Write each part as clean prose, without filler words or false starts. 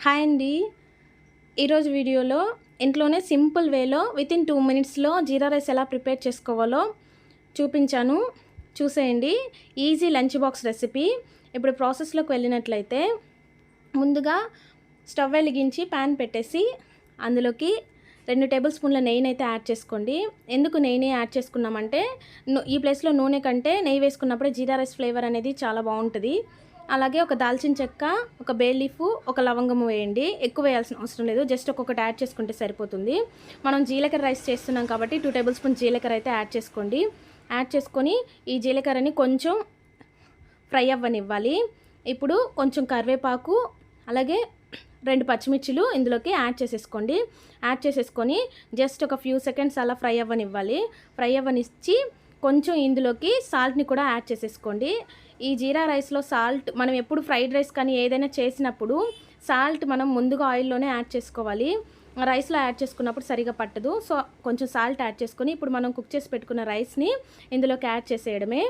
Hi అండి. ఈరోజు వీడియోలో ఇంట్లోనే సింపుల్ వేలో వితిన్ 2 మినిట్స్లో జీరా రైస్ ఎలా ప్రిపేర్ చేసుకోవాలో చూపించాను. చూసేయండి. Easy lunch box recipe. ఇప్పుడు ప్రాసెస్లోకి వెళ్ళినట్లయితే ముందుగా స్టవ్ వెలిగించి ప్యాన్ పెట్టేసి అందులోకి 2 టేబుల్ స్పూన్ల నెయ్యినైతే యాడ్ చేసుకోండి. ఎందుకు నెయ్యిని యాడ్ చేసుకున్నామంటే ఈ ప్లేస్లో నూనె కంటే నెయ్యి వేసుకున్నప్పుడే జీరా రైస్ ఫ్లేవర్ అనేది చాలా బాగుంటుంది. అలాగే ఒక దాల్చిన చెక్క, ఒక బే లీఫ్, ఒక లవంగము వేయండి. ఎక్కువ వేయాల్సిన అవసరం లేదు, జస్ట్ ఒక్కొక్కటి యాడ్ చేసుకుంటే సరిపోతుంది. మనం జీలకర్ర రైస్ చేస్తున్నాం కాబట్టి 2 టేబుల్ స్పూన్ జీలకర్ర అయితే యాడ్ చేసుకోండి. యాడ్ చేసుకొని ఈ జీలకర్రని కొంచెం ఫ్రై అవ్వనివ్వాలి. ఇప్పుడు కొంచెం కరివేపాకు, అలాగే 2 పచ్చిమిర్చిలు ఇందులోకి యాడ్ చేసేసుకోండి. యాడ్ చేసేసుకొని జస్ట్ ఒక ఫ్యూ సెకండ్స్ అలా ఫ్రై అవ్వనివ్వాలి. ఫ్రై అవ్వనిచ్చి కొంచెం ఇందులోకి సాల్ట్ని కూడా యాడ్ చేసేసుకోండి. ఈ జీరా రైస్లో సాల్ట్ మనం ఎప్పుడు ఫ్రైడ్ రైస్ కానీ ఏదైనా చేసినప్పుడు సాల్ట్ మనం ముందుగా ఆయిల్లోనే యాడ్ చేసుకోవాలి. రైస్లో యాడ్ చేసుకున్నప్పుడు సరిగా పట్టదు. సో కొంచెం సాల్ట్ యాడ్ చేసుకొని ఇప్పుడు మనం కుక్ చేసి పెట్టుకున్న రైస్ని ఇందులోకి యాడ్ చేసేయడమే.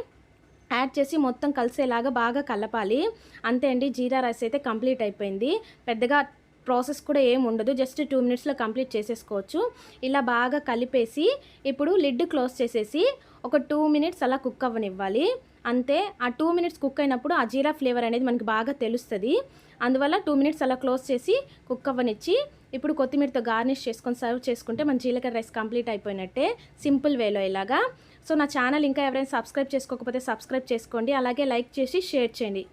యాడ్ చేసి మొత్తం కలిసేలాగా బాగా కలపాలి. అంతే అండి, జీరా రైస్ అయితే కంప్లీట్ అయిపోయింది. పెద్దగా ప్రాసెస్ కూడా ఏం ఉండదు, జస్ట్ 2 మినిట్స్లో కంప్లీట్ చేసేసుకోవచ్చు. ఇలా బాగా కలిపేసి ఇప్పుడు లిడ్ క్లోజ్ చేసేసి ఒక 2 మినిట్స్ అలా కుక్ అవ్వనివ్వాలి. అంతే. ఆ 2 మినిట్స్ కుక్ అయినప్పుడు ఆ జీరా ఫ్లేవర్ అనేది మనకి బాగా తెలుస్తుంది. అందువల్ల 2 మినిట్స్ అలా క్లోజ్ చేసి కుక్ అవ్వనిచ్చి ఇప్పుడు కొత్తిమీరతో గార్నిష్ చేసుకొని సర్వ్ చేసుకుంటే మన జీలకర్ర రైస్ కంప్లీట్ అయిపోయినట్టే, సింపుల్ వేలో ఇలాగా. సో నా ఛానల్ ఇంకా ఎవరైనా సబ్స్క్రైబ్ చేసుకోకపోతే సబ్స్క్రైబ్ చేసుకోండి. అలాగే లైక్ చేసి షేర్ చేయండి.